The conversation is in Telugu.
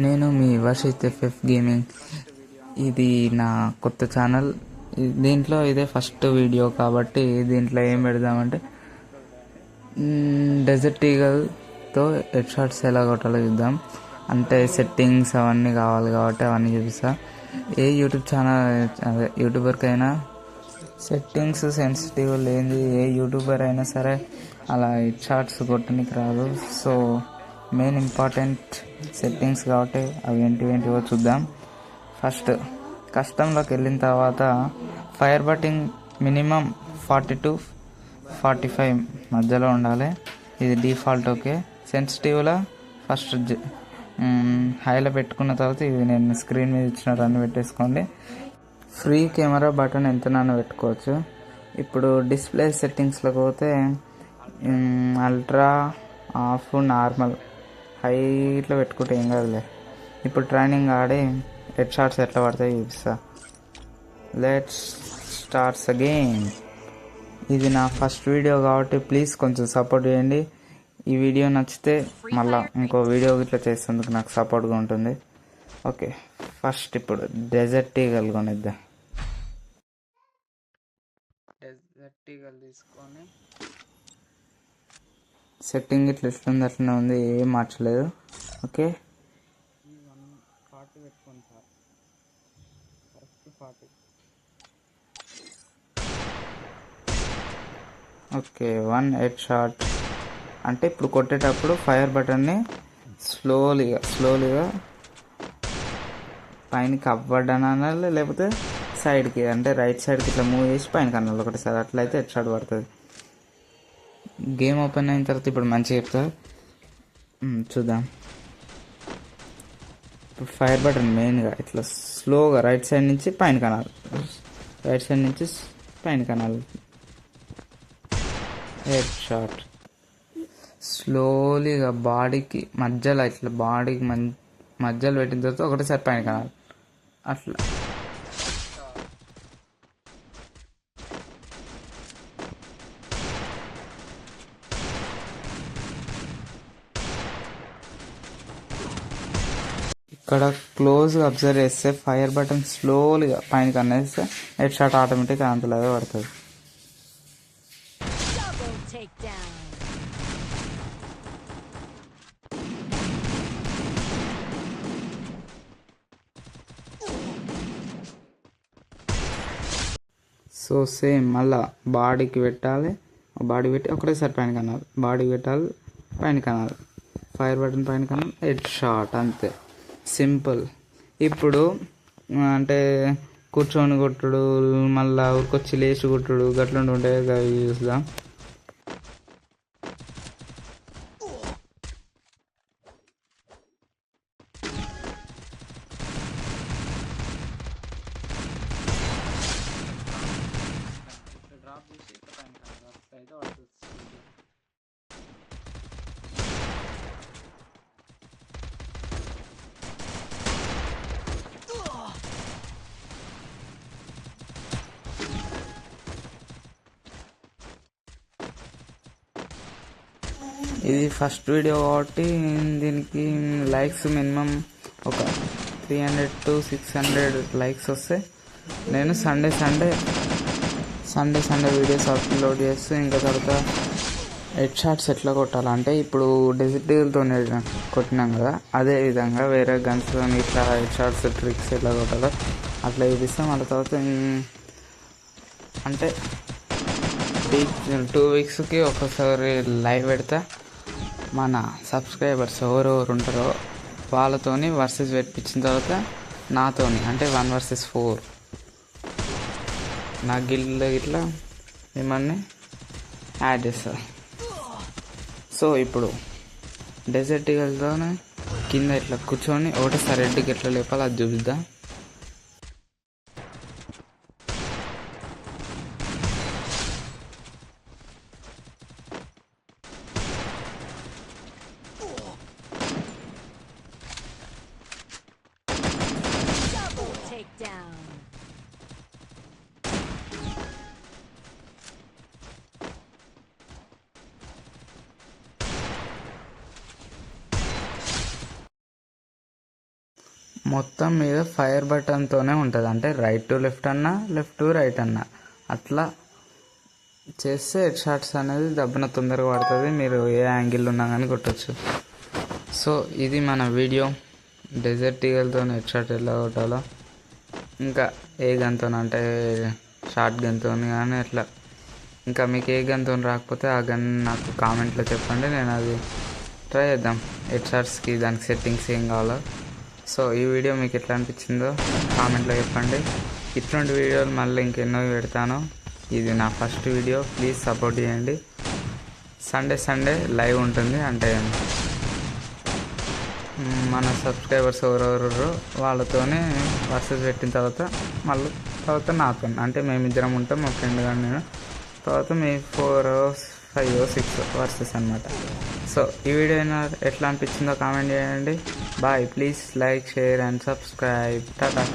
నేను మీ వర్షిత్ ఎఫ్ఎఫ్ గేమింగ్. ఇది నా కొత్త ఛానల్. దీంట్లో ఇదే ఫస్ట్ వీడియో కాబట్టి దీంట్లో ఏం పెడదామంటే డెజర్ట్ ఈగల్తో హెడ్ షాట్స్ ఎలా కొట్టాలో చూద్దాం. అంటే సెట్టింగ్స్ అవన్నీ కావాలి కాబట్టి అవన్నీ చూపిస్తా. ఏ యూట్యూబ్ ఛానల్ అదే యూట్యూబర్కైనా సెట్టింగ్స్ సెన్సిటివ్ లేనిది ఏ యూట్యూబర్ అయినా సరే అలా హెడ్ షాట్స్ కొట్టడానికి రాదు. సో మెయిన్ ఇంపార్టెంట్ సెట్టింగ్స్ కాబట్టి అవి ఏంటివో చూద్దాం. ఫస్ట్ కస్టంలోకి వెళ్ళిన తర్వాత ఫైర్ బటింగ్ మినిమం 40 to 45 మధ్యలో ఉండాలి. ఇది డిఫాల్ట్. ఓకే, సెన్సిటివ్లో ఫస్ట్ హైలో పెట్టుకున్న తర్వాత ఇది నేను స్క్రీన్ మీద ఇచ్చినట్టు అన్ని పెట్టేసుకోండి. ఫ్రీ కెమెరా బటన్ ఎంతనైనా పెట్టుకోవచ్చు. ఇప్పుడు డిస్ప్లే సెట్టింగ్స్లోకి పోతే అల్ట్రా, ఆఫ్, నార్మల్, హైట్లో పెట్టుకుంటే ఏం కాదులే. ఇప్పుడు ట్రైనింగ్ ఆడి హెడ్ షాట్స్ ఎట్లా పడతాయి చూపిస్తా. Let's starts again. ఇది నా ఫస్ట్ వీడియో కాబట్టి ప్లీజ్ కొంచెం సపోర్ట్ చేయండి. ఈ వీడియో నచ్చితే మళ్ళీ ఇంకో వీడియో ఇట్లా చేసేందుకు నాకు సపోర్ట్గా ఉంటుంది. ఓకే, ఫస్ట్ ఇప్పుడు డెజర్ట్ ఈగల్ కొనిద్దాం. డెజర్ట్ ఈగల్ తీసుకొని సెట్టింగ్ ఇట్లా ఎట్లుంది అట్లనే ఉంది, ఏం మార్చలేదు. ఓకే, 140 పెట్టుకోండి sir. First 40. Okay, 1 head shot. అంటే ఇప్పుడు కొట్టేటప్పుడు ఫైర్ బటన్ని స్లోలీగా పైనకి అవ్వడనాలి, లేకపోతే సైడ్కి అంటే రైట్ సైడ్కి ఇట్లా మూవ్ చేసి పైన కన్నాలి ఒకటిసారి. అట్లయితే హెడ్ షాట్ పడుతుంది. గేమ్ ఓపెన్ అయిన తర్వాత ఇప్పుడు మంచిగా చెప్తా, చూద్దాం. ఇప్పుడు ఫైర్ బటన్ మెయిన్గా ఇట్లా స్లోగా రైట్ సైడ్ నుంచి పైన కనాలి, రైట్ సైడ్ నుంచి పైన కనాలి. హెడ్ షాట్ స్లోలీగా బాడీకి మధ్యలో ఇట్లా బాడీకి మధ్యలో పెట్టిన తర్వాత ఒకటేసారి పైన కనాలి. అట్లా ఇక్కడ క్లోజ్గా అబ్జర్వ్ చేస్తే ఫైర్ బటన్ స్లోలీగా పైన కనేస్తే హెడ్ షాట్ ఆటోమేటిక్గా అంతలాగా పడుతుంది. సో సేమ్ మళ్ళా బాడీకి పెట్టాలి, బాడీ పెట్టి ఒకటేసారి పైన కనాలి, బాడీ పెట్టాలి, పైన కనాలి, ఫైర్ బటన్ పైన కనాలి, హెడ్ షాట్. అంతే, సింపుల్. ఇప్పుడు అంటే కూర్చొని కొట్టుడు, మళ్ళీ ఊరికొచ్చి లేచి కొట్టుడు గట్లుండి ఉంటాయి, అవి చూద్దాం. డ్రాప్ చేసి అయితే పడుతుంది. ఇది ఫస్ట్ వీడియో కాబట్టి దీనికి లైక్స్ మినిమం ఒక 300 to 600 లైక్స్ వస్తే నేను సండే వీడియోస్ అప్లోడ్ చేస్తూ ఇంకా తర్వాత హెడ్ షాట్స్ ఎట్లా కొట్టాలంటే ఇప్పుడు డెజిటల్తో కొట్టినాం కదా, అదే విధంగా వేరే గన్స్తో ఇట్లా హెడ్ షాట్స్ ట్రిక్స్ ఎట్లా కొట్టాలో అట్లా చూపిస్తాం. మళ్ళీ తర్వాత అంటే 2 weeksకి ఒకసారి లైవ్ పెడతా. మన సబ్స్క్రైబర్స్ ఎవరెవరు ఉంటారో వాళ్ళతోని వర్సెస్ పెట్టించిన తర్వాత నాతోని అంటే 1 versus 4 నా గిల్డ్ ఇట్లా మిమ్మల్ని యాడ్ చేస్తారు. సో ఇప్పుడు డెజర్ట్ ఈగల్తోనే కింద ఇట్లా కూర్చొని ఒకటేసారి రెడ్డికి ఎట్లా లేపాలి అది చూపిద్దాం. Takedown. మొత్తం మీద ఫైర్ బటన్తోనే ఉంటుంది, అంటే రైట్ టు లెఫ్ట్ అన్నా లెఫ్ట్ టు రైట్ అన్నా అట్లా చేస్తే హెడ్ షాట్స్ అనేది దెబ్బన తొందరగా పడుతుంది, మీరు ఏ యాంగిల్ ఉన్నా కానీ కొట్టచ్చు. సో ఇది మన వీడియో, డెజర్ట్ ఈగల్తో హెడ్ షాట్ ఎలా కొట్టాలో. ఇంకా ఏ గన్తో అంటే షార్ట్ గన్తో కానీ అట్లా, ఇంకా మీకు ఏ గన్తో రాకపోతే ఆ గన్ నాకు కామెంట్లో చెప్పండి, నేను అది ట్రై చేద్దాం. హెడ్ షాట్స్కి దానికి సెట్టింగ్స్ ఏం కావాలో. సో ఈ వీడియో మీకు ఎట్లా అనిపించిందో కామెంట్లో చెప్పండి. ఇట్లాంటి వీడియోలు మళ్ళీ ఇంకెన్నో పెడతాను. ఇది నా ఫస్ట్ వీడియో, ప్లీజ్ సపోర్ట్ చేయండి. సండే లైవ్ ఉంటుంది, అంటే మన సబ్స్క్రైబర్స్ ఎవరెవరు వాళ్ళతోనే వర్సెస్ పెట్టిన తర్వాత నాతో, అంటే మేమిద్దరం ఉంటాం, మా ఫ్రెండ్ కానీ నేను, తర్వాత మీ 4 5 6 వర్సెస్ అనమాట. సో ఈ వీడియో ఎట్లా అనిపించిందో కామెంట్ చేయండి. Bye, please like, share and subscribe. Tata.